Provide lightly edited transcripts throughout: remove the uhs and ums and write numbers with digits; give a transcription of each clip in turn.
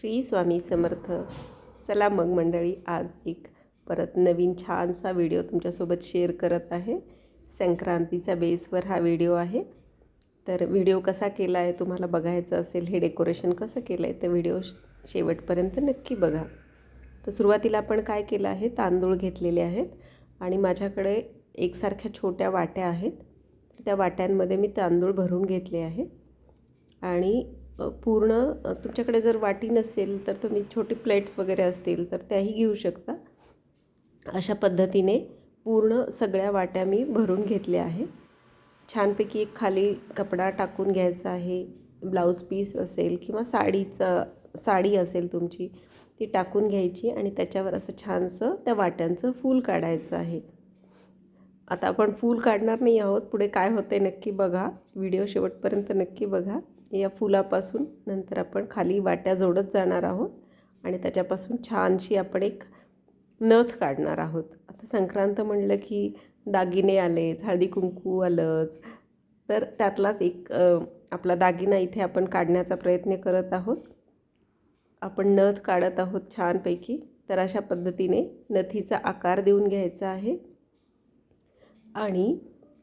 श्री स्वामी समर्थ. चला मग मंडळी, आज एक परत नवीन छानसा व्हिडिओ तुमच्यासोबत शेअर करत आहे. संक्रांतीच्या बेसवर हा व्हिडिओ आहे. तर व्हिडिओ कसा केला आहे तुम्हाला बघायचं असेल, हे डेकोरेशन कसं केलं आहे, तर व्हिडिओ शेवटपर्यंत नक्की बघा. तर सुरुवातीला आपण काय केलं आहे, तांदूळ घेतलेले आहेत आणि माझ्याकडे एकसारख्या छोट्या वाट्या आहेत. तर त्या वाट्यांमध्ये मी तांदूळ भरून घेतले आहेत आणि पूर्ण तुमच्याकडे जर वाटी नसेल तर तुम्ही छोटी प्लेट्स वगैरे असतील तर त्याही घेऊ शकता. अशा पद्धतीने पूर्ण सगळ्या वाट्या मी भरून घेतल्या आहेत. छानपैकी एक खाली कपडा टाकून घ्यायचा आहे. ब्लाऊज पीस असेल किंवा साडी असेल तुमची, ती टाकून घ्यायची आणि त्याच्यावर असं छानसं त्या वाट्यांचं फूल काढायचं आहे. आता आपण फूल काढणार नाही आहोत, पुढे काय होते नक्की बघा, व्हिडिओ शेवटपर्यंत नक्की बघा. या फुलापासून नंतर आपण खाली वाट्या जोडत जाणार आहोत आणि त्याच्यापासून छानशी आपण एक नथ काढणार आहोत. आता संक्रांत म्हणलं की दागिने आलेच, हळदी कुंकू आलंच, तर त्यातलाच एक आपला दागिना इथे आपण काढण्याचा प्रयत्न करत आहोत. आपण नथ काढत आहोत छानपैकी. तर अशा पद्धतीने नथीचा आकार देऊन घ्यायचा आहे. आणि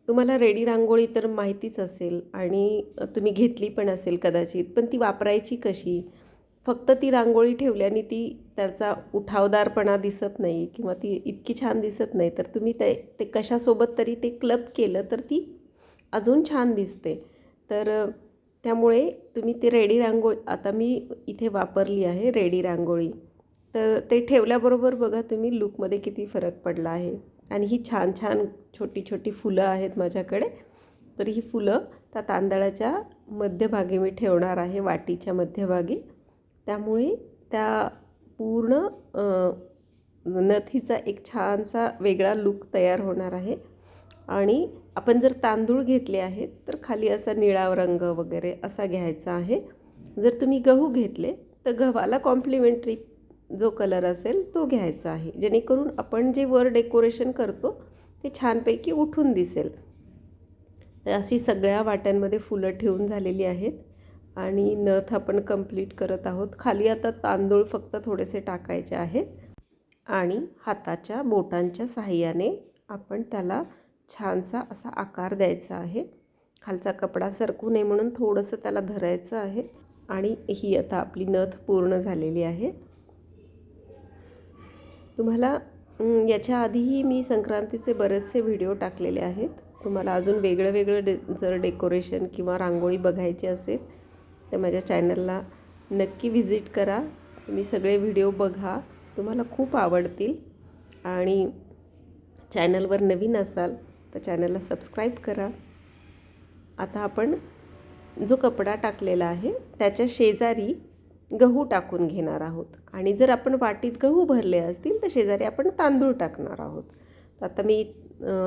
तुम्हाला रेडी रांगोळी तर माहितीच असेल आणि तुम्ही घेतली पण असेल कदाचित, पण ती वापरायची कशी? फक्त ती रांगोळी ठेवल्याने त्याचा उठावदारपणा दिसत नाही किंवा ती इतकी छान दिसत नाही. तर तुम्ही ते कशासोबत तरी ते क्लब केलं तर ती अजून छान दिसते. तर त्यामुळे तुम्ही ते रेडी रांगोळी, आता मी इथे वापरली आहे रेडी रांगोळी, तर ते ठेवल्याबरोबर बघा तुम्ही लुकमध्ये किती फरक पडला आहे. आणि ही छान छान छोटी छोटी फुलं आहेत माझ्याकडे. तर ही फुलं त्या तांदळाच्या मध्यभागी मी ठेवणार आहे, वाटीच्या मध्यभागी. त्यामुळे त्या पूर्ण नथीचा एक छानसा वेगळा लुक तयार होणार आहे. आणि आपण जर तांदूळ घेतले आहेत तर खाली असा निळा रंग वगैरे असा घ्यायचा आहे. जर तुम्ही गहू घेतले तर गव्हाला कॉम्प्लिमेंटरी जो कलर असेल तो घ्यायचा आहे, जेणेकरून आपण जे वर डेकोरेशन करतो ते छानपैकी उठून दिसेल. तर अशी सगळ्या वाट्यांमध्ये फुलं ठेवून झालेली आहेत आणि नथ आपण कंप्लीट करत आहोत. खाली आता तांदूळ फक्त थोडेसे टाकायचे आहेत आणि हाताच्या बोटांच्या साहाय्याने आपण त्याला छानसा असा आकार द्यायचा आहे. खालचा कपडा सरकू नये म्हणून थोडंसं त्याला धरायचं आहे. आणि ही आता आपली नथ पूर्ण झालेली आहे. तुम्हाला याच्या आधीही मी संक्रांतीचे बरेचसे व्हिडिओ टाकलेले आहेत. तुम्हाला अजून वेगळं जर डेकोरेशन किंवा रांगोळी बघायची असेल तर माझ्या चॅनलला नक्की व्हिजिट करा. तुम्ही सगळे व्हिडिओ बघा, तुम्हाला खूप आवडतील. आणि चॅनलवर नवीन असाल तर चॅनलला सबस्क्राईब करा. आता आपण जो कपडा टाकलेला आहे त्याच्या शेजारी गहू टाकून घेणार आहोत. आणि जर आपण वाटीत गहू भरले असतील तर शेजारी आपण तांदूळ टाकणार आहोत. तर आता मी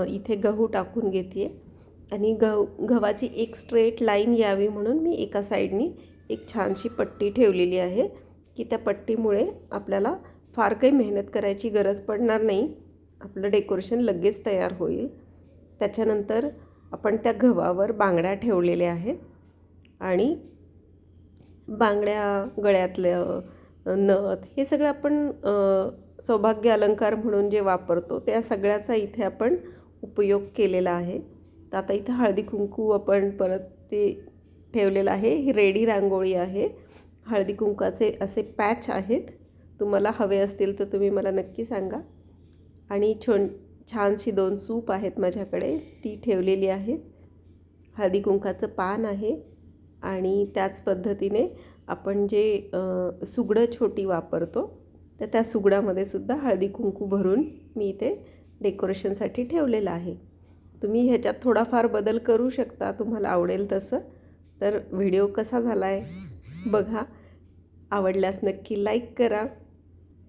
इथे गहू टाकून घेते आणि गव्हाची एक स्ट्रेट लाईन यावी म्हणून मी एका साईडनी एक छानशी पट्टी ठेवलेली आहे की त्या पट्टीमुळे आपल्याला फार काही मेहनत करायची गरज पडणार नाही. आपलं डेकोरेशन लगेच तयार होईल. त्याच्यानंतर आपण त्या गव्हावर बांगड्या ठेवलेल्या आहेत आणि बांगड्या, गळ्यातलं नथ, हे सगळं आपण सौभाग्य अलंकार म्हणून जे वापरतो त्या सगळ्याचा इथे आपण उपयोग केलेला आहे. तर आता इथं हळदी कुंकू आपण परत ते ठेवलेलं आहे. ही रेडी रांगोळी आहे. हळदी कुंकाचे असे पॅच आहेत. तुम्हाला हवे असतील तर तुम्ही मला नक्की सांगा. आणि छानशी 2 सूप आहेत माझ्याकडे, ती ठेवलेली आहेत. हळदी कुंकाचं पान आहे आणि त्याच पद्धतीने आपण जे सुगडं छोटी वापरतो तर त्या सुगडामध्ये सुद्धा हळदी कुंकू भरून मी इथे डेकोरेशनसाठी ठेवलेलं आहे. तुम्ही ह्याच्यात थोडाफार बदल करू शकता तुम्हाला आवडेल तसं. तर व्हिडिओ कसा झाला आहे बघा. आवडल्यास नक्की लाईक करा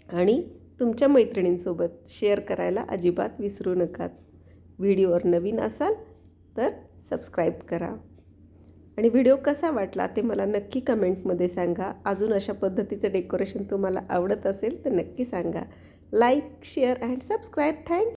आणि तुमच्या मैत्रिणींसोबत शेअर करायला अजिबात विसरू नका. व्हिडिओवर नवीन असाल तर सबस्क्राईब करा. आणि व्हिडिओ कसा वाटला ते मला नक्की कमेंटमध्ये सांगा. अजून अशा पद्धतीचं डेकोरेशन तुम्हाला आवडत असेल तर नक्की सांगा. Like, share and subscribe. Thank you.